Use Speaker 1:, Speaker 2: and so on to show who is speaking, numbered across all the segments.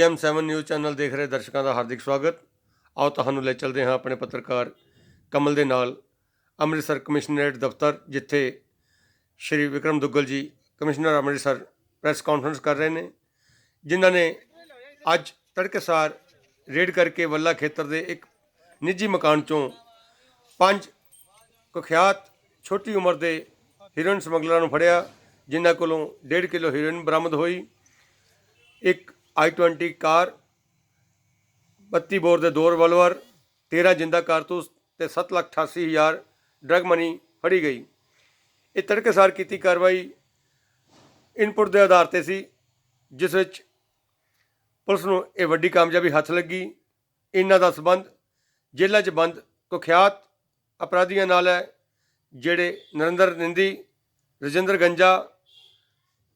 Speaker 1: AM7 news channel देख रहे दर्शकों का हार्दिक स्वागत। आओ ਤੁਹਾਨੂੰ ਲੈ ਚਲਦੇ ਹਾਂ ਆਪਣੇ ਪੱਤਰਕਾਰ ਕਮਲ ਦੇ ਨਾਲ ਅੰਮ੍ਰਿਤਸਰ ਕਮਿਸ਼ਨਰੇਟ ਦਫ਼ਤਰ, ਜਿੱਥੇ ਸ਼੍ਰੀ ਵਿਕਰਮ ਦੁੱਗਲ ਜੀ ਕਮਿਸ਼ਨਰ ਅੰਮ੍ਰਿਤਸਰ ਪ੍ਰੈਸ ਕਾਨਫਰੰਸ ਕਰ ਰਹੇ ਨੇ, ਜਿਨ੍ਹਾਂ ਨੇ ਅੱਜ ਤੜਕਸਾਰ ਰੇਡ ਕਰਕੇ ਵੱਲਾ ਖੇਤਰ ਦੇ ਇੱਕ ਨਿੱਜੀ ਮਕਾਨ 'ਚੋਂ 5 ਕੁਖਿਆਤ ਛੋਟੀ ਉਮਰ ਦੇ ਹੀਰੋਇਨ ਸਮਗਲਰਾਂ ਨੂੰ ਫੜਿਆ, ਜਿਨ੍ਹਾਂ ਕੋਲੋਂ 1.5 ਕਿਲੋ ਹੀਰੋਇਨ ਬਰਾਮਦ ਹੋਈ। एक I-20 कार, 32 बोर के 2 रिवॉल्वर, 13 जिंदा कारतूस ते 7,88,000 ड्रग मनी फड़ी गई। ये तड़केसार की कार्रवाई इनपुट के आधार पर सी, जिस विच पुलिस नूं ये वड्डी कामयाबी हथ लगी। इन्हां दा संबंध जेलों च बंद कुख्यात अपराधियों नाल है, जिहड़े नरेंद्र निंदी, रजिंदर गंजा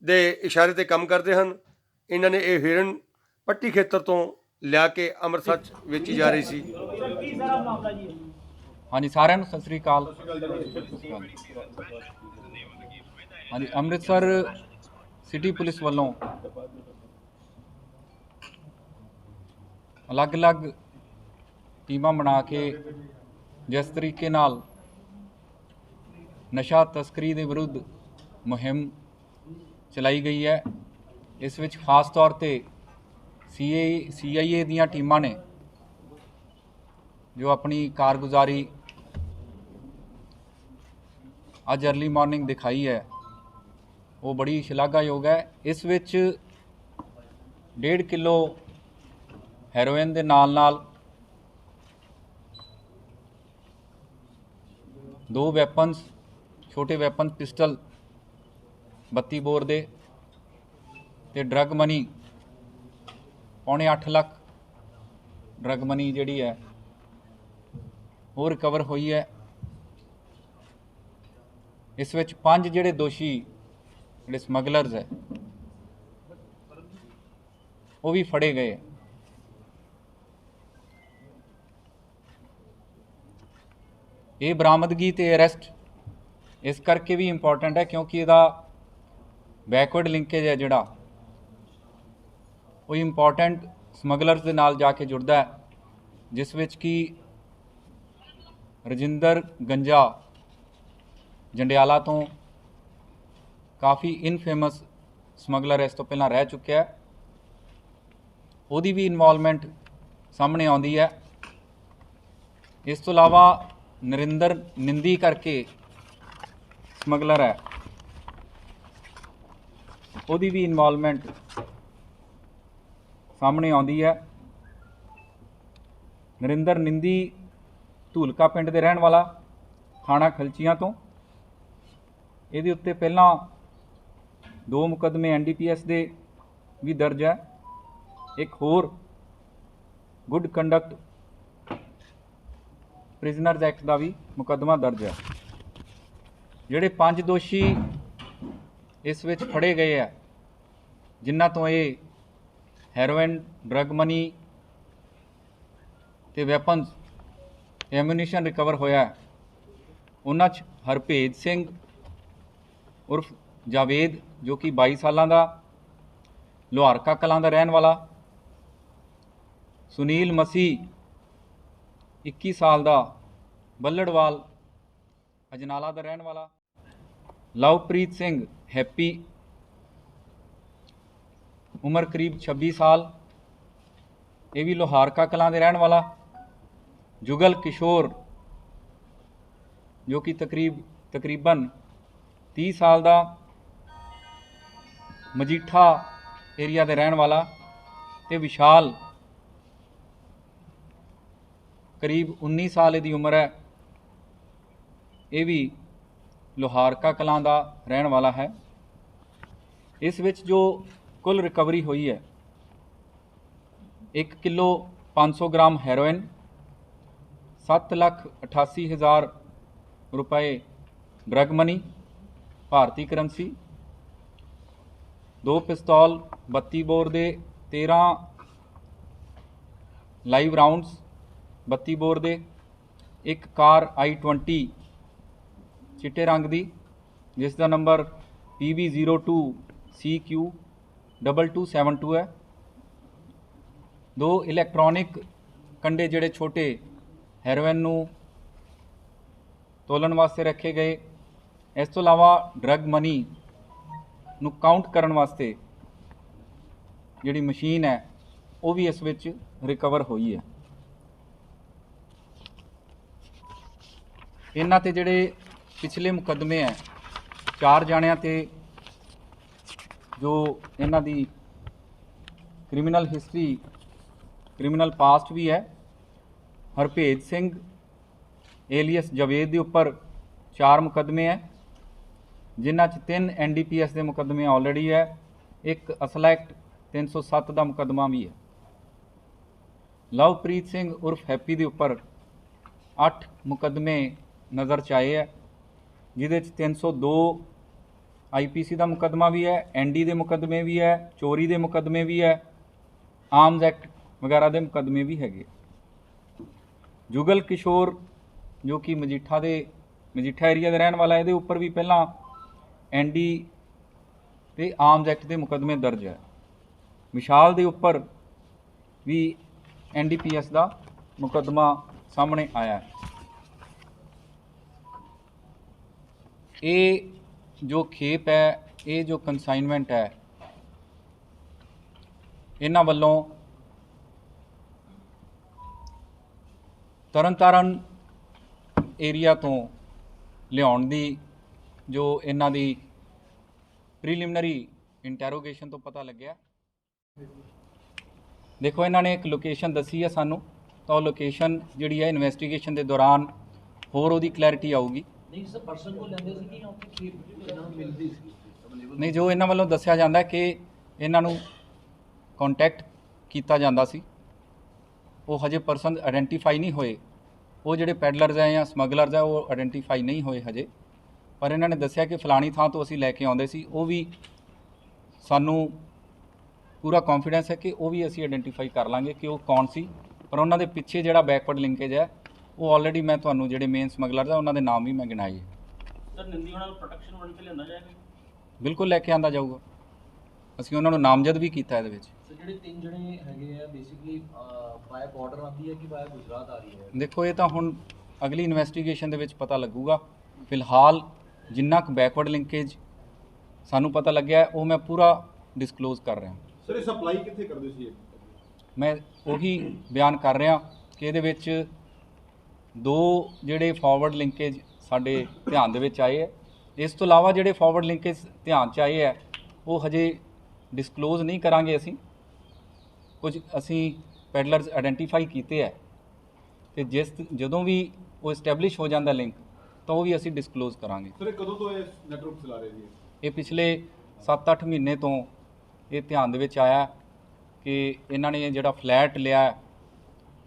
Speaker 1: दे इशारे ते काम करते हैं। ਇਹਨਾਂ ਨੇ ਇਹ ਹੀਰਨ ਪੱਟੀ ਖੇਤਰ ਤੋਂ ਲਿਆ ਕੇ ਅੰਮ੍ਰਿਤਸਰ 'ਚ ਵੇਚੀ ਜਾ ਰਹੀ ਸੀ।
Speaker 2: ਹਾਂਜੀ, ਸਾਰਿਆਂ ਨੂੰ ਸਤਿ ਸ੍ਰੀ ਅਕਾਲ। ਹਾਂਜੀ, ਅੰਮ੍ਰਿਤਸਰ ਸਿਟੀ ਪੁਲਿਸ ਵੱਲੋਂ ਅਲੱਗ-ਅਲੱਗ ਟੀਮਾਂ ਬਣਾ ਕੇ ਜਿਸ ਤਰੀਕੇ ਨਾਲ ਨਸ਼ਾ ਤਸਕਰੀ ਦੇ ਵਿਰੁੱਧ ਮੁਹਿੰਮ ਚਲਾਈ ਗਈ ਹੈ, ਇਸ ਵਿੱਚ ਖਾਸ ਤੌਰ ਤੇ CIA ਦੀਆਂ ਟੀਮਾਂ ਨੇ ਜੋ ਆਪਣੀ ਕਾਰਗੁਜ਼ਾਰੀ ਅੱਜ अर्ਲੀ ਮਾਰਨਿੰਗ ਦਿਖਾਈ ਹੈ, ਉਹ ਬੜੀ ਸ਼ਲਾਘਾਯੋਗ ਹੈ। ਇਸ ਵਿੱਚ 1.5 ਕਿਲੋ ਹੈਰੋਇਨ ਦੇ ਨਾਲ 2 ਵੈਪਨਸ, ਛੋਟੇ ਵੈਪਨ ਪਿਸਟਲ 32 ਬੋਰ ਦੇ ਤੇ ਡਰਗ ਮਨੀ ਪੌਣੇ 8 ਲੱਖ ਡਰਗ ਮਨੀ ਜਿਹੜੀ ਹੈ ਉਹ ਰਿਕਵਰ ਹੋਈ ਹੈ। ਇਸ ਵਿੱਚ 5 ਜਿਹੜੇ ਦੋਸ਼ੀ ਜਿਹੜੇ ਸਮਗਲਰਸ ਹੈ ਉਹ ਵੀ ਫੜੇ ਗਏ। ਇਹ ਬਰਾਮਦਗੀ ਤੇ ਅਰੈਸਟ ਇਸ ਕਰਕੇ ਵੀ ਇੰਪੋਰਟੈਂਟ ਹੈ ਕਿਉਂਕਿ ਇਹਦਾ ਬੈਕਵਰਡ ਲਿੰਕੇਜ ਹੈ ਜਿਹੜਾ ਉਹ ਇੰਪੋਰਟੈਂਟ ਸਮਗਲਰਸ ਦੇ ਨਾਲ ਜਾ ਕੇ ਜੁੜਦਾ ਹੈ, ਜਿਸ ਵਿੱਚ ਕਿ ਰਜਿੰਦਰ ਗੰਜਾ ਜੰਡਿਆਲਾ ਤੋਂ ਕਾਫੀ ਇਨਫੇਮਸ ਸਮਗਲਰ ਇਸ ਤੋਂ ਪਹਿਲਾਂ ਰਹਿ ਚੁੱਕਿਆ ਹੈ, ਉਹਦੀ ਵੀ ਇਨਵੋਲਵਮੈਂਟ ਸਾਹਮਣੇ ਆਉਂਦੀ ਹੈ। ਇਸ ਤੋਂ ਇਲਾਵਾ ਨਰਿੰਦਰ ਨਿੰਦੀ ਕਰਕੇ ਸਮਗਲਰ ਹੈ, ਉਹਦੀ ਵੀ ਇਨਵੋਲਵਮੈਂਟ ਸਾਹਮਣੇ ਆਉਂਦੀ ਹੈ। ਨਰਿੰਦਰ ਨਿੰਦੀ ਧੂਲਕਾ ਪਿੰਡ ਦੇ ਰਹਿਣ ਵਾਲਾ, ਥਾਣਾ ਖਲਚੀਆਂ ਤੋਂ। ਇਹਦੇ ਉੱਤੇ ਪਹਿਲਾਂ 2 ਮੁਕੱਦਮੇ NDPS ਦੇ ਵੀ ਦਰਜ ਹੈ। ਇੱਕ ਹੋਰ ਗੁੱਡ ਕੰਡਕਟ ਪ੍ਰਿਜ਼ਨਰਸ ਐਕਟ ਦਾ ਵੀ ਮੁਕੱਦਮਾ ਦਰਜ ਹੈ। ਜਿਹੜੇ 5 ਦੋਸ਼ੀ ਇਸ ਵਿੱਚ ਫੜੇ ਗਏ ਹੈ, ਜਿਨ੍ਹਾਂ ਤੋਂ ਇਹ ਹੈਰੋਇਨ, ਡਰਗ ਮਨੀ ਤੇ ਵੈਪਨਸ, ਐਮੂਨੀਸ਼ਨ ਰਿਕਵਰ ਹੋਇਆ, ਉਹਨਾਂ 'ਚ ਹਰਭੇਜ ਸਿੰਘ ਉਰਫ ਜਾਵੇਦ ਜੋ ਕਿ 22 ਸਾਲਾਂ ਦਾ ਲੋਹਾਰਕਾ ਕਲਾਂ ਦਾ ਰਹਿਣ ਵਾਲਾ, ਸੁਨੀਲ ਮਸੀਹ 21 ਸਾਲ ਦਾ ਬੱਲੜਵਾਲ ਅਜਨਾਲਾ ਦਾ ਰਹਿਣ ਵਾਲਾ, ਲਵਪ੍ਰੀਤ ਸਿੰਘ ਹੈਪੀ ਉਮਰ ਕਰੀਬ 26 ਸਾਲ, ਇਹ ਵੀ ਲੋਹਾਰਕਾ ਕਲਾਂ ਦੇ ਰਹਿਣ ਵਾਲਾ, ਜੁਗਲ ਕਿਸ਼ੋਰ ਜੋ ਕਿ ਤਕਰੀਬਨ 30 ਸਾਲ ਦਾ ਮਜੀਠਾ ਏਰੀਆ ਦੇ ਰਹਿਣ ਵਾਲਾ, ਤੇ ਵਿਸ਼ਾਲ ਕਰੀਬ 19 ਸਾਲ ਦੀ ਉਮਰ ਹੈ, ਇਹ ਵੀ ਲੋਹਾਰਕਾ ਕਲਾਂ ਦਾ ਰਹਿਣ ਵਾਲਾ ਹੈ। ਇਸ ਵਿੱਚ ਜੋ ਕੁੱਲ ਰਿਕਵਰੀ ਹੋਈ ਹੈ 1 ਕਿਲੋ 500 ਗ੍ਰਾਮ ਹੈਰੋਇਨ, 7,88,000 रुपए ड्रग मनी भारतीय करंसी, 2 पिस्तौल 32 बोर दे 13 लाइव राउंड्स 32 बोर दे, एक कार I-20 चिट्टे रंग दी जिसका नंबर PB02CQ2272 है, 2 ਇਲੈਕਟ੍ਰੋਨਿਕ ਕੰਡੇ ਜਿਹੜੇ ਛੋਟੇ ਹੈਰੋਇਨ ਨੂੰ ਤੋਲਣ ਵਾਸਤੇ ਰੱਖੇ ਗਏ। ਇਸ ਤੋਂ ਇਲਾਵਾ ਡਰੱਗ ਮਨੀ ਨੂੰ ਕਾਊਂਟ ਕਰਨ ਵਾਸਤੇ ਜਿਹੜੀ ਮਸ਼ੀਨ ਹੈ ਉਹ ਵੀ ਇਸ ਵਿੱਚ ਰਿਕਵਰ ਹੋਈ ਹੈ। ਇਹਨਾਂ ਤੇ ਜਿਹੜੇ ਪਿਛਲੇ ਮੁਕੱਦਮੇ ਹੈ 4 ਜਾਣਿਆਂ ਤੇ ਜੋ ਇਹਨਾਂ ਦੀ ਕ੍ਰਿਮੀਨਲ ਹਿਸਟਰੀ ਕ੍ਰਿਮੀਨਲ ਪਾਸਟ ਵੀ ਹੈ। ਹਰਭੇਜ ਸਿੰਘ ਏਲੀਅਸ ਜਾਵੇਦ ਦੇ ਉੱਪਰ 4 ਮੁਕੱਦਮੇ ਹੈ, ਜਿਨ੍ਹਾਂ 'ਚ 3 NDPS ਦੇ ਮੁਕੱਦਮੇ ਆਲਰੇਡੀ ਹੈ, ਇੱਕ ਅਸਲਾ ਐਕਟ 307 ਦਾ ਮੁਕੱਦਮਾ ਵੀ ਹੈ। ਲਵਪ੍ਰੀਤ ਸਿੰਘ ਉਰਫ ਹੈਪੀ ਦੇ ਉੱਪਰ 8 ਮੁਕੱਦਮੇ ਨਜ਼ਰ 'ਚ ਆਏ ਹੈ, ਜਿਹਦੇ 'ਚ 302 IPC ਦਾ ਮੁਕੱਦਮਾ ਵੀ ਹੈ, ND ਦੇ ਮੁਕੱਦਮੇ ਵੀ ਹੈ, ਚੋਰੀ ਦੇ ਮੁਕੱਦਮੇ ਵੀ ਹੈ, ਆਰਮਜ਼ ਐਕਟ ਵਗੈਰਾ ਦੇ ਮੁਕੱਦਮੇ ਵੀ ਹੈਗੇ। ਜੁਗਲ ਕਿਸ਼ੋਰ ਜੋ ਕਿ ਮਜੀਠਾ ਏਰੀਆ ਦਾ ਰਹਿਣ ਵਾਲਾ, ਇਹਦੇ ਉੱਪਰ ਵੀ ਪਹਿਲਾਂ ND ਤੇ ਆਰਮਜ਼ ਐਕਟ ਦੇ ਮੁਕੱਦਮੇ ਦਰਜ ਹੈ। ਵਿਸ਼ਾਲ ਦੇ ਉੱਪਰ ਵੀ NDPS ਦਾ ਮੁਕੱਦਮਾ ਸਾਹਮਣੇ ਆਇਆ ਹੈ। ਇਹ ਜੋ ਖੇਪ ਹੈ, ਇਹ ਜੋ ਕੰਸਾਈਨਮੈਂਟ ਹੈ, ਇਹਨਾਂ ਵੱਲੋਂ ਤਰਨਤਾਰਨ ਏਰੀਆ ਤੋਂ ਲਿਆਉਣ ਦੀ ਜੋ ਇਹਨਾਂ ਦੀ ਪ੍ਰੀਲਿਮਿਨਰੀ ਇੰਟਰੋਗੇਸ਼ਨ ਤੋਂ ਪਤਾ ਲੱਗਿਆ। ਦੇਖੋ ਇਹਨਾਂ ਨੇ ਇੱਕ ਲੋਕੇਸ਼ਨ ਦੱਸੀ ਹੈ ਸਾਨੂੰ, ਤਾਂ ਉਹ ਲੋਕੇਸ਼ਨ ਜਿਹੜੀ ਹੈ ਇਨਵੈਸਟੀਗੇਸ਼ਨ ਦੇ ਦੌਰਾਨ ਹੋਰ ਉਹਦੀ ਕਲੈਰਿਟੀ ਆਊਗੀ।
Speaker 3: ਨਹੀਂ ਸਰ, ਪਰਸਨ ਕੋਲ ਲੈਂਦੇ ਸੀ ਕਿ ਉੱਥੇ ਇਹਨਾਂ ਨੂੰ ਮਿਲਦੀ ਸੀ?
Speaker 2: ਨਹੀਂ, ਜੋ ਇਹਨਾਂ ਵੱਲੋਂ ਦੱਸਿਆ ਜਾਂਦਾ ਕਿ ਇਹਨਾਂ ਨੂੰ ਕੰਟੈਕਟ ਕੀਤਾ ਜਾਂਦਾ ਸੀ, ਉਹ ਹਜੇ ਪਰਸਨ ਆਇਡੈਂਟੀਫਾਈ ਨਹੀਂ ਹੋਏ। ਉਹ ਜਿਹੜੇ ਪੈਡਲਰਸ ਹੈ ਜਾਂ ਸਮਗਲਰਸ ਹੈ ਉਹ ਆਇਡੈਂਟੀਫਾਈ ਨਹੀਂ ਹੋਏ ਹਜੇ, ਪਰ ਇਹਨਾਂ ਨੇ ਦੱਸਿਆ ਕਿ ਫਲਾਣੀ ਥਾਂ ਤੋਂ ਅਸੀਂ ਲੈ ਕੇ ਆਉਂਦੇ ਸੀ। ਉਹ ਵੀ ਸਾਨੂੰ ਪੂਰਾ ਕੌਨਫੀਡੈਂਸ ਹੈ ਕਿ ਉਹ ਵੀ ਅਸੀਂ ਆਇਡੈਂਟੀਫਾਈ ਕਰ ਲਾਂਗੇ ਕਿ ਉਹ ਕੌਣ ਸੀ, ਪਰ ਉਹਨਾਂ ਦੇ ਪਿੱਛੇ ਜਿਹੜਾ ਬੈਕਵਰਡ ਲਿੰਕੇਜ ਹੈ ਉਹ ਆਲਰੇਡੀ ਮੈਂ ਤੁਹਾਨੂੰ ਜਿਹੜੇ ਮੇਨ ਸਮਗਲਰਸ ਹੈ ਉਹਨਾਂ ਦੇ ਨਾਮ ਵੀ ਮੈਂ ਗਿਣਾਏ ਹੈ।
Speaker 3: ਸਰ, ਨਿੰਦੀ ਉਹਨਾਂ ਨੂੰ ਪ੍ਰੋਟੈਕਸ਼ਨ ਵਾਰੰਟ ਤੇ ਲਿਆਂਦਾ ਜਾਏਗਾ?
Speaker 2: ਬਿਲਕੁਲ ਲੈ ਕੇ ਆਂਦਾ ਜਾਊਗਾ, ਅਸੀਂ ਉਹਨਾਂ ਨੂੰ ਨਾਮਜ਼ਦ ਵੀ ਕੀਤਾ ਇਹਦੇ ਵਿੱਚ।
Speaker 3: ਸਰ, ਜਿਹੜੇ 3 ਜਣੇ ਹੈਗੇ ਆ ਬੇਸਿਕਲੀ ਬਾਏ ਬਾਰਡਰ ਆਉਂਦੀ ਹੈ ਕਿ ਬਾਏ ਗੁਜਰਾਤ ਆ ਰਹੀ ਹੈ?
Speaker 2: ਦੇਖੋ ਇਹ ਤਾਂ ਹੁਣ ਅਗਲੀ ਇਨਵੈਸਟੀਗੇਸ਼ਨ ਦੇ ਵਿੱਚ ਪਤਾ ਲੱਗੂਗਾ। ਫਿਲਹਾਲ ਜਿੰਨਾ ਕੁ ਬੈਕਵਰਡ ਲਿੰਕੇਜ ਸਾਨੂੰ ਪਤਾ ਲੱਗਿਆ ਉਹ ਮੈਂ ਪੂਰਾ ਡਿਸਕਲੋਜ਼ ਕਰ ਰਿਹਾ।
Speaker 4: ਸਰ, ਇਹ ਸਪਲਾਈ ਕਿੱਥੇ ਕਰਦੇ ਸੀ?
Speaker 2: ਮੈਂ ਉਹੀ ਬਿਆਨ ਕਰ ਰਿਹਾ ਕਿ ਇਹਦੇ ਵਿੱਚ 2 ਜਿਹੜੇ ਫਾਰਵਰਡ ਲਿੰਕੇਜ ਸਾਡੇ ਧਿਆਨ ਦੇ ਵਿੱਚ ਆਏ ਹੈ। ਇਸ ਤੋਂ ਇਲਾਵਾ ਜਿਹੜੇ ਫਾਰਵਰਡ ਲਿੰਕੇਜ ਧਿਆਨ 'ਚ ਆਏ ਹੈ ਉਹ ਹਜੇ ਡਿਸਕਲੋਜ਼ ਨਹੀਂ ਕਰਾਂਗੇ ਅਸੀਂ। ਕੁਝ ਅਸੀਂ ਪੈਡਲਰਸ ਆਇਡੈਂਟੀਫਾਈ ਕੀਤੇ ਹੈ ਤੇ ਜਦੋਂ ਵੀ ਉਹ ਐਸਟੈਬਲਿਸ਼ ਹੋ ਜਾਂਦਾ ਲਿੰਕ ਤਾਂ ਉਹ ਵੀ ਅਸੀਂ ਡਿਸਕਲੋਜ਼ ਕਰਾਂਗੇ।
Speaker 4: ਸਰ, ਇਹ ਕਦੋਂ ਤੋਂ ਇਹ ਨੈਟਵਰਕ ਚਲਾ ਰਹੇ ਜੀ?
Speaker 2: ਇਹ ਪਿਛਲੇ 7-8 ਮਹੀਨੇ ਤੋਂ ਇਹ ਧਿਆਨ ਦੇ ਵਿੱਚ ਆਇਆ ਕਿ ਇਹਨਾਂ ਨੇ ਜਿਹੜਾ ਫਲੈਟ ਲਿਆ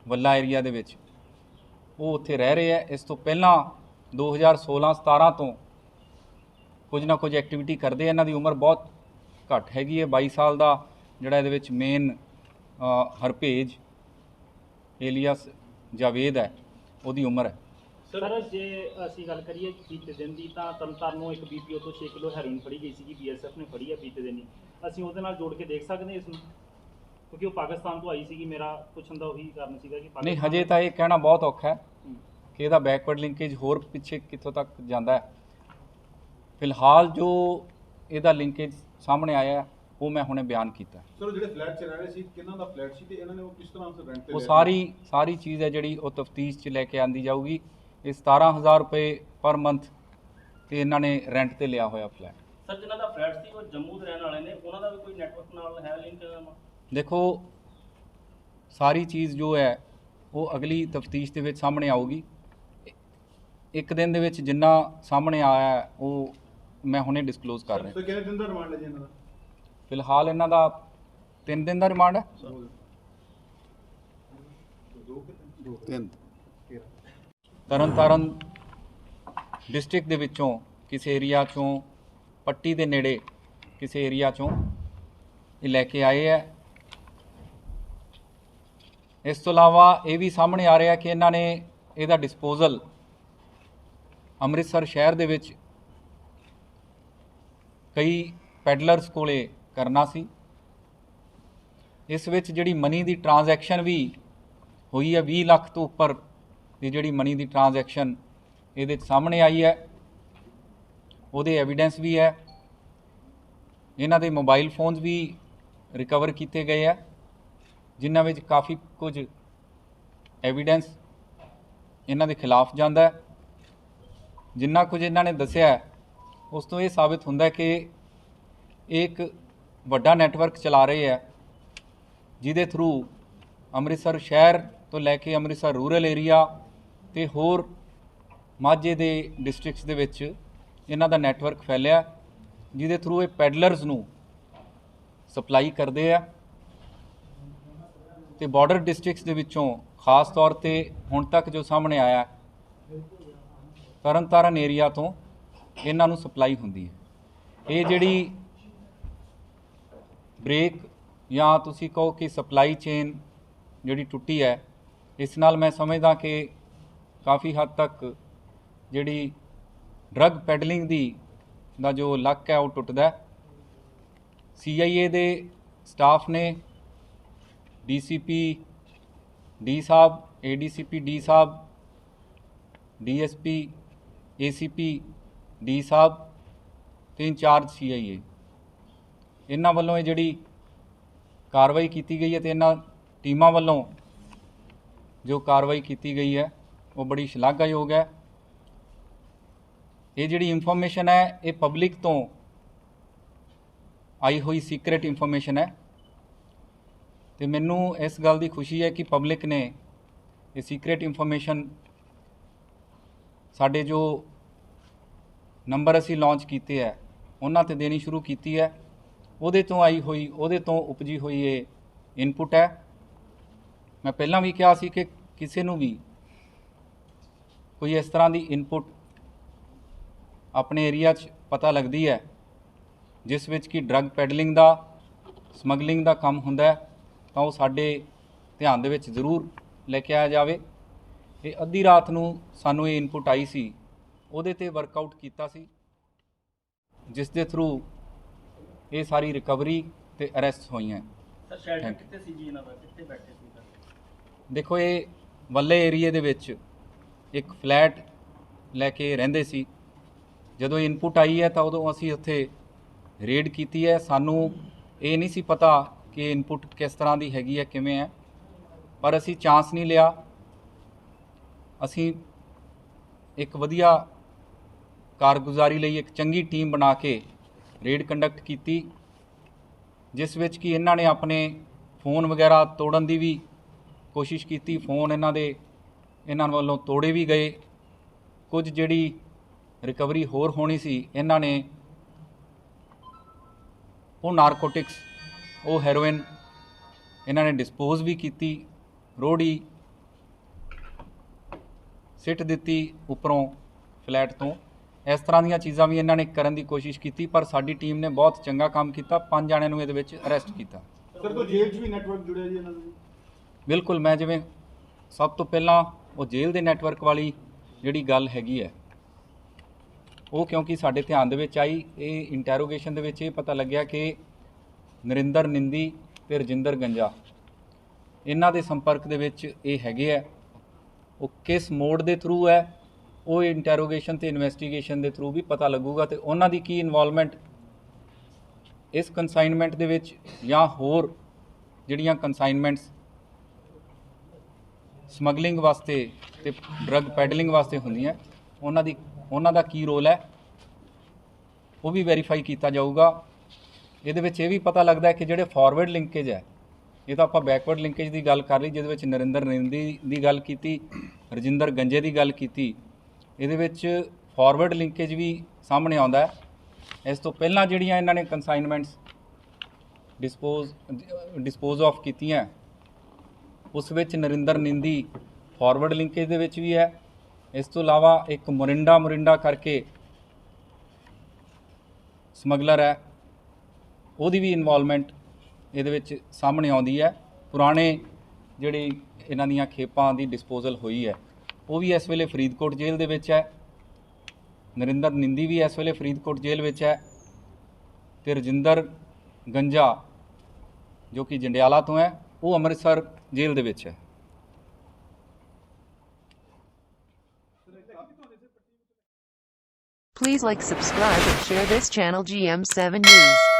Speaker 2: ਵੱਲਾ ਏਰੀਆ ਦੇ ਵਿੱਚ ਉਹ ਉੱਥੇ ਰਹਿ ਰਹੇ ਹੈ। ਇਸ ਤੋਂ ਪਹਿਲਾਂ 2016-17 ਤੋਂ ਕੁਝ ਨਾ ਕੁਝ ਐਕਟੀਵਿਟੀ ਕਰਦੇ। ਇਹਨਾਂ ਦੀ ਉਮਰ ਬਹੁਤ ਘੱਟ ਹੈਗੀ ਹੈ, 22 ਸਾਲ ਦਾ ਜਿਹੜਾ ਇਹਦੇ ਵਿੱਚ ਮੇਨ ਹਰਭੇਜ ਏਲੀਅਸ ਜਾਵੇਦ ਹੈ ਉਹਦੀ ਉਮਰ ਹੈ।
Speaker 5: ਸਰ, ਜੇ ਅਸੀਂ ਗੱਲ ਕਰੀਏ ਬੀਤੇ ਦਿਨ ਦੀ ਤਾਂ ਤਰਨਤਾਰਨ ਨੂੰ ਇੱਕ BPO ਤੋਂ 6 ਕਿਲੋ ਹੈਰੋਇਨ ਫੜੀ ਗਈ ਸੀ, BSF ਨੇ ਫੜੀ ਹੈ ਬੀਤੇ ਦਿਨ ਹੀ। ਅਸੀਂ ਉਹਦੇ ਨਾਲ ਜੋੜ ਕੇ ਦੇਖ ਸਕਦੇ ਹਾਂ ਇਸ ਨੂੰ, ਕਿਉਂਕਿ ਉਹ ਪਾਕਿਸਤਾਨ ਤੋਂ ਆਈ ਸੀਗੀ। ਮੇਰਾ ਪੁੱਛਣ ਦਾ ਉਹੀ ਕਾਰਨ ਸੀਗਾ ਕਿ
Speaker 2: ਨਹੀਂ, ਹਜੇ ਤਾਂ ਇਹ ਕਹਿਣਾ ਬਹੁਤ ਔਖਾ ਹੈ ਕਿ ਇਹਦਾ ਬੈਕਵਰਡ ਲਿੰਕੇਜ ਹੋਰ ਪਿੱਛੇ ਕਿੱਥੋਂ ਤੱਕ ਜਾਂਦਾ ਹੈ। ਫਿਲਹਾਲ ਜੋ ਇਹਦਾ ਲਿੰਕੇਜ ਸਾਹਮਣੇ ਆਇਆ ਹੈ ਉਹ ਮੈਂ ਹੁਣੇ ਬਿਆਨ ਕੀਤਾ।
Speaker 4: ਸਰ, ਜਿਹੜੇ ਫਲੈਟ 'ਚ ਰਹਿ ਰਹੇ ਸੀ, ਕਿਹਨਾਂ ਦਾ ਫਲੈਟ ਸੀ ਤੇ ਇਹਨਾਂ ਨੇ ਉਹ ਕਿਸ ਤਰ੍ਹਾਂ ਰੈਂਟ ਤੇ
Speaker 2: ਉਹ
Speaker 4: ਲਿਆ?
Speaker 2: ਸਾਰੀ ਚੀਜ਼ ਹੈ ਜਿਹੜੀ ਉਹ ਤਫਤੀਸ਼ 'ਚ ਲੈ ਕੇ ਆਂਦੀ ਜਾਊਗੀ। ਇਹ 17,000 ਰੁਪਏ ਪਰ ਮੰਥ ਤੇ ਇਹਨਾਂ ਨੇ ਰੈਂਟ ਤੇ ਲਿਆ ਹੋਇਆ ਫਲੈਟ।
Speaker 5: ਸਰ, ਜਿਨ੍ਹਾਂ ਦਾ ਫਲੈਟ ਸੀ ਉਹ ਜੰਮੂ ਦੇ ਰਹਿਣ ਵਾਲੇ ਨੇ, ਉਹਨਾਂ ਦਾ ਵੀ ਕੋਈ ਨੈਟਵਰਕ ਨਾਲ ਹੈ ਲਿੰਕ?
Speaker 2: ਦੇਖੋ ਸਾਰੀ ਚੀਜ਼ ਜੋ ਹੈ ਉਹ ਅਗਲੀ ਤਫਤੀਸ਼ ਦੇ ਵਿੱਚ ਸਾਹਮਣੇ ਆਊਗੀ। ਇੱਕ ਦਿਨ ਦੇ ਵਿੱਚ ਜਿੰਨਾ ਸਾਹਮਣੇ ਆਇਆ ਹੈ ਉਹ ਮੈਂ ਹੁਣੇ ਡਿਸਕਲੋਜ਼ ਕਰ ਰਿਹਾ।
Speaker 4: ਸਰ, ਕਿੰਨੇ ਦਿਨ ਦਾ ਰਿਮਾਂਡ ਹੈ ਜੀ ਇਹਨਾਂ ਦਾ?
Speaker 2: ਫਿਲਹਾਲ ਇਹਨਾਂ ਦਾ 3 ਦਿਨ ਦਾ ਰਿਮਾਂਡ ਹੈ।
Speaker 4: 3
Speaker 2: ਤਰਨਤਾਰਨ ਡਿਸਟ੍ਰਿਕਟ ਦੇ ਵਿੱਚੋਂ ਕਿਸੇ ਏਰੀਆ ਚੋਂ ਪੱਟੀ ਦੇ ਨੇੜੇ ਕਿਸੇ ਏਰੀਆ ਚੋਂ ਇਹ ਲੈ ਕੇ ਆਏ ਹੈ। ਇਸ ਤੋਂ ਇਲਾਵਾ ਇਹ ਵੀ ਸਾਹਮਣੇ ਆ ਰਿਹਾ ਕਿ ਇਹਨਾਂ ਨੇ ਇਹਦਾ ਡਿਸਪੋਜ਼ਲ ਅੰਮ੍ਰਿਤਸਰ ਸ਼ਹਿਰ ਦੇ ਵਿੱਚ ਕਈ ਪੈਡਲਰਸ ਕੋਲੇ ਕਰਨਾ ਸੀ। ਇਸ ਵਿੱਚ ਜਿਹੜੀ ਮਨੀ ਦੀ ਟ੍ਰਾਂਜੈਕਸ਼ਨ ਵੀ ਹੋਈ ਹੈ 20 ਲੱਖ ਤੋਂ ਉੱਪਰ ਦੀ ਜਿਹੜੀ ਮਨੀ ਦੀ ਟ੍ਰਾਂਜੈਕਸ਼ਨ ਇਹਦੇ 'ਚ ਸਾਹਮਣੇ ਆਈ ਹੈ। ਉਹਦੇ ਐਵੀਡੈਂਸ ਵੀ ਹੈ। ਇਹਨਾਂ ਦੇ ਮੋਬਾਈਲ ਫੋਨਸ ਵੀ ਰਿਕਵਰ ਕੀਤੇ ਗਏ ਹੈ, ਜਿਨ੍ਹਾਂ ਵਿੱਚ ਕਾਫੀ ਕੁਝ ਐਵੀਡੈਂਸ ਇਹਨਾਂ ਦੇ ਖਿਲਾਫ ਜਾਂਦਾ ਹੈ। ਜਿੰਨਾ ਕੁਝ ਇਹਨਾਂ ਨੇ ਦੱਸਿਆ ਹੈ, ਉਸ ਤੋਂ ਇਹ ਸਾਬਿਤ ਹੁੰਦਾ ਕਿ ਇਹ ਇੱਕ ਵੱਡਾ ਨੈਟਵਰਕ ਚਲਾ ਰਹੇ ਹੈ, ਜਿਹਦੇ ਥਰੂ ਅੰਮ੍ਰਿਤਸਰ ਸ਼ਹਿਰ ਤੋਂ ਲੈ ਕੇ ਅੰਮ੍ਰਿਤਸਰ ਰੂਰਲ ਏਰੀਆ ਅਤੇ ਹੋਰ ਮਾਝੇ ਦੇ ਡਿਸਟ੍ਰਿਕਟਸ ਦੇ ਵਿੱਚ ਇਹਨਾਂ ਦਾ ਨੈਟਵਰਕ ਫੈਲਿਆ, ਜਿਹਦੇ ਥਰੂ ਇਹ ਪੈਡਲਰਸ ਨੂੰ ਸਪਲਾਈ ਕਰਦੇ ਆ। ਅਤੇ ਬਾਰਡਰ ਡਿਸਟ੍ਰਿਕਟਸ ਦੇ ਵਿੱਚੋਂ ਖਾਸ ਤੌਰ 'ਤੇ ਹੁਣ ਤੱਕ ਜੋ ਸਾਹਮਣੇ ਆਇਆ, ਤਰਨਤਾਰਨ ਏਰੀਆ ਤੋਂ ਇਹਨਾਂ ਨੂੰ ਸਪਲਾਈ ਹੁੰਦੀ ਹੈ। ਇਹ ਜਿਹੜੀ ਬ੍ਰੇਕ ਜਾਂ ਤੁਸੀਂ ਕਹੋ ਕਿ ਸਪਲਾਈ ਚੇਨ ਜਿਹੜੀ ਟੁੱਟੀ ਹੈ, ਇਸ ਨਾਲ ਮੈਂ ਸਮਝਦਾ ਕਿ ਕਾਫੀ ਹੱਦ ਤੱਕ ਜਿਹੜੀ ਡਰੱਗ ਪੈਡਲਿੰਗ ਦਾ ਜੋ ਲੱਕ ਹੈ ਉਹ ਟੁੱਟਦਾ। CIA ਦੇ ਸਟਾਫ ਨੇ DCP ਡੀ ਸਾਹਿਬ, ADCP ਡੀ ਸਾਹਿਬ, DSP ACP ਡੀ ਸਾਹਿਬ ਅਤੇ ਇੰਚਾਰਜ CIA, ਇਹਨਾਂ ਵੱਲੋਂ ਇਹ ਜਿਹੜੀ ਕਾਰਵਾਈ ਕੀਤੀ ਗਈ ਹੈ ਅਤੇ ਇਹਨਾਂ ਟੀਮਾਂ ਵੱਲੋਂ ਜੋ ਕਾਰਵਾਈ ਕੀਤੀ ਗਈ ਹੈ ਉਹ ਬੜੀ ਸ਼ਲਾਘਾਯੋਗ ਹੈ। ਇਹ ਜਿਹੜੀ ਇਨਫੋਰਮੇਸ਼ਨ ਹੈ ਇਹ ਪਬਲਿਕ ਤੋਂ ਆਈ ਹੋਈ ਸੀਕ੍ਰੇਟ ਇਨਫੋਰਮੇਸ਼ਨ ਹੈ, ਅਤੇ ਮੈਨੂੰ ਇਸ ਗੱਲ ਦੀ ਖੁਸ਼ੀ ਹੈ ਕਿ ਪਬਲਿਕ ਨੇ ਇਹ ਸੀਕ੍ਰੇਟ ਇਨਫੋਰਮੇਸ਼ਨ ਸਾਡੇ ਜੋ ਨੰਬਰ ਅਸੀਂ ਲਾਂਚ ਕੀਤੇ ਹੈ ਉਹਨਾਂ 'ਤੇ ਦੇਣੀ ਸ਼ੁਰੂ ਕੀਤੀ ਹੈ। ਉਹਦੇ ਤੋਂ ਆਈ ਹੋਈ, ਉਹਦੇ ਤੋਂ ਉਪਜੀ ਹੋਈ ਇਹ ਇਨਪੁਟ ਹੈ। ਮੈਂ ਪਹਿਲਾਂ ਵੀ ਕਿਹਾ ਸੀ ਕਿ ਕਿਸੇ ਨੂੰ ਵੀ ਕੋਈ ਇਸ ਤਰ੍ਹਾਂ ਦੀ ਇਨਪੁਟ ਆਪਣੇ ਏਰੀਆ 'ਚ ਪਤਾ ਲੱਗਦੀ ਹੈ ਜਿਸ ਵਿੱਚ ਕਿ ਡਰੱਗ ਪੈਡਲਿੰਗ ਦਾ, ਸਮਗਲਿੰਗ ਦਾ ਕੰਮ ਹੁੰਦਾ ਹੈ, ਤਾਂ ਉਹ ਸਾਡੇ ਧਿਆਨ ਦੇ ਵਿੱਚ ਜ਼ਰੂਰ ਲੈ ਕੇ ਆਇਆ ਜਾਵੇ। ਇਹ ਅੱਧੀ ਰਾਤ ਨੂੰ ਸਾਨੂੰ ਇਹ ਇਨਪੁਟ ਆਈ ਸੀ, ਉਹਦੇ 'ਤੇ ਵਰਕਆਊਟ ਕੀਤਾ ਸੀ, ਜਿਸ ਦੇ ਥਰੂ ਇਹ ਸਾਰੀ ਰਿਕਵਰੀ ਅਤੇ ਅਰੈਸਟ ਹੋਈਆਂ।
Speaker 5: ਸਰ ਸ਼ੈਲਟਰ ਕਿੱਥੇ ਸੀ ਜੀ ਇਹਨਾਂ ਦਾ, ਕਿੱਥੇ ਬੈਠੇ ਸੀ ਸਰ?
Speaker 2: ਦੇਖੋ, ਇਹ ਵੱਲੇ ਏਰੀਏ ਦੇ ਵਿੱਚ ਇੱਕ ਫਲੈਟ ਲੈ ਕੇ ਰਹਿੰਦੇ ਸੀ। ਜਦੋਂ ਇਨਪੁਟ ਆਈ ਹੈ ਤਾਂ ਉਦੋਂ ਅਸੀਂ ਉੱਥੇ ਰੇਡ ਕੀਤੀ ਹੈ। ਸਾਨੂੰ ਇਹ ਨਹੀਂ ਸੀ ਪਤਾ ਕਿ ਇਨਪੁਟ ਕਿਸ ਤਰ੍ਹਾਂ ਦੀ ਹੈਗੀ ਹੈ, ਕਿਵੇਂ ਹੈ, ਪਰ ਅਸੀਂ ਚਾਂਸ ਨਹੀਂ ਲਿਆ। ਅਸੀਂ ਇੱਕ ਵਧੀਆ ਕਾਰਗੁਜ਼ਾਰੀ ਲਈ ਇੱਕ ਚੰਗੀ ਟੀਮ ਬਣਾ ਕੇ ਰੇਡ ਕੰਡਕਟ ਕੀਤੀ, ਜਿਸ ਵਿੱਚ ਕਿ ਇਹਨਾਂ ਨੇ ਆਪਣੇ ਫੋਨ ਵਗੈਰਾ ਤੋੜਨ ਦੀ ਵੀ ਕੋਸ਼ਿਸ਼ ਕੀਤੀ। ਫੋਨ ਇਹਨਾਂ ਵੱਲੋਂ ਤੋੜੇ ਵੀ ਗਏ। ਕੁਝ ਜਿਹੜੀ ਰਿਕਵਰੀ ਹੋਰ ਹੋਣੀ ਸੀ, ਇਹਨਾਂ ਨੇ ਉਹ ਨਾਰਕੋਟਿਕਸ, ਉਹ ਹੈਰੋਇਨ ਇਹਨਾਂ ਨੇ ਡਿਸਪੋਜ਼ ਵੀ ਕੀਤੀ, ਰੋੜੀ ਸਿੱਟ ਦਿੱਤੀ ਉੱਪਰੋਂ ਫਲੈਟ ਤੋਂ। ਇਸ ਤਰ੍ਹਾਂ ਦੀਆਂ ਚੀਜ਼ਾਂ ਵੀ ਇਹਨਾਂ ਨੇ ਕਰਨ ਦੀ ਕੋਸ਼ਿਸ਼ ਕੀਤੀ, ਪਰ ਸਾਡੀ ਟੀਮ ਨੇ ਬਹੁਤ ਚੰਗਾ ਕੰਮ ਕੀਤਾ। 5 ਜਣਿਆਂ ਨੂੰ ਇਹਦੇ ਵਿੱਚ ਅਰੈਸਟ ਕੀਤਾ।
Speaker 4: ਸਰ, ਕੋਈ ਜੇਲ੍ਹ 'ਚ ਵੀ ਨੈਟਵਰਕ ਜੁੜਿਆ ਜੀ ਇਹਨਾਂ ਦਾ?
Speaker 2: ਬਿਲਕੁਲ, ਮੈਂ ਜਿਵੇਂ ਸਭ ਤੋਂ ਪਹਿਲਾਂ ਉਹ ਜੇਲ੍ਹ ਦੇ ਨੈਟਵਰਕ ਵਾਲੀ ਜਿਹੜੀ ਗੱਲ ਹੈਗੀ ਹੈ, ਉਹ ਕਿਉਂਕਿ ਸਾਡੇ ਧਿਆਨ ਦੇ ਵਿੱਚ ਆਈ, ਇਹ ਇੰਟੈਰੋਗੇਸ਼ਨ ਦੇ ਵਿੱਚ ਇਹ ਪਤਾ ਲੱਗਿਆ ਕਿ ਨਰਿੰਦਰ ਨਿੰਦੀ ਅਤੇ ਰਜਿੰਦਰ ਗੰਜਾ, ਇਹਨਾਂ ਦੇ ਸੰਪਰਕ ਦੇ ਵਿੱਚ ਇਹ ਹੈਗੇ ਹੈ। ਉਹ ਕਿਸ ਮੋਡ ਦੇ ਥਰੂ ਹੈ, ਉਹ ਇੰਟੈਰੋਗੇਸ਼ਨ ਅਤੇ ਇਨਵੈਸਟੀਗੇਸ਼ਨ ਦੇ ਥਰੂ ਵੀ ਪਤਾ ਲੱਗੂਗਾ, ਅਤੇ ਉਹਨਾਂ ਦੀ ਕੀ ਇਨਵੋਲਵਮੈਂਟ ਇਸ ਕੰਸਾਈਨਮੈਂਟ ਦੇ ਵਿੱਚ ਜਾਂ ਹੋਰ ਜਿਹੜੀਆਂ ਕੰਸਾਈਨਮੈਂਟਸ ਸਮਗਲਿੰਗ ਵਾਸਤੇ ਅਤੇ ਡਰੱਗ ਪੈਡਲਿੰਗ ਵਾਸਤੇ ਹੁੰਦੀਆਂ, ਉਹਨਾਂ ਦਾ ਕੀ ਰੋਲ ਹੈ, ਉਹ ਵੀ ਵੈਰੀਫਾਈ ਕੀਤਾ ਜਾਊਗਾ। ਇਹਦੇ ਵਿੱਚ ਇਹ ਵੀ ਪਤਾ ਲੱਗਦਾ ਹੈ ਕਿ ਜਿਹੜੇ ਫਾਰਵਰਡ ਲਿੰਕੇਜ ਹੈ, ਇਹ ਤਾਂ ਆਪਾਂ ਬੈਕਵਰਡ ਲਿੰਕੇਜ ਦੀ ਗੱਲ ਕਰ ਲਈ, ਜਿਹਦੇ ਵਿੱਚ ਨਰਿੰਦਰ ਨਿੰਦੀ ਦੀ ਗੱਲ ਕੀਤੀ, ਰਜਿੰਦਰ ਗੰਜੇ ਦੀ ਗੱਲ ਕੀਤੀ। ਇਹਦੇ ਵਿੱਚ ਫਾਰਵਰਡ ਲਿੰਕੇਜ ਵੀ ਸਾਹਮਣੇ ਆਉਂਦਾ ਹੈ। ਇਸ ਤੋਂ ਪਹਿਲਾਂ ਜਿਹੜੀਆਂ ਇਹਨਾਂ ਨੇ ਕੰਸਾਈਨਮੈਂਟਸ ਡਿਸਪੋਜ਼ ਆਫ ਕੀਤੀਆਂ, ਉਸ ਵਿੱਚ ਨਰਿੰਦਰ ਨਿੰਦੀ ਫਾਰਵਰਡ ਲਿੰਕੇਜ ਦੇ ਵਿੱਚ ਵੀ ਹੈ। ਇਸ ਤੋਂ ਇਲਾਵਾ ਇੱਕ ਮੋਰਿੰਡਾ ਕਰਕੇ ਸਮਗਲਰ ਹੈ, ਉਹਦੀ ਵੀ ਇਨਵੋਲਵਮੈਂਟ ਇਹਦੇ ਵਿੱਚ ਸਾਹਮਣੇ ਆਉਂਦੀ ਹੈ। ਪੁਰਾਣੇ ਜਿਹੜੀ ਇਹਨਾਂ ਦੀਆਂ ਖੇਪਾਂ ਦੀ ਡਿਸਪੋਜ਼ਲ ਹੋਈ ਹੈ, ਉਹ ਵੀ ਇਸ ਵੇਲੇ ਫਰੀਦਕੋਟ ਜੇਲ੍ਹ ਦੇ ਵਿੱਚ ਹੈ। ਨਰਿੰਦਰ ਨਿੰਦੀ ਵੀ ਇਸ ਵੇਲੇ ਫਰੀਦਕੋਟ ਜੇਲ੍ਹ ਵਿੱਚ ਹੈ, ਅਤੇ ਰਜਿੰਦਰ ਗੰਜਾ ਜੋ ਕਿ ਜੰਡਿਆਲਾ ਤੋਂ ਹੈ, ਉਹ ਅੰਮ੍ਰਿਤਸਰ ਜੇਲ੍ਹ ਦੇ ਵਿੱਚ ਹੈ।
Speaker 6: Please like, subscribe and share this channel GM7 News.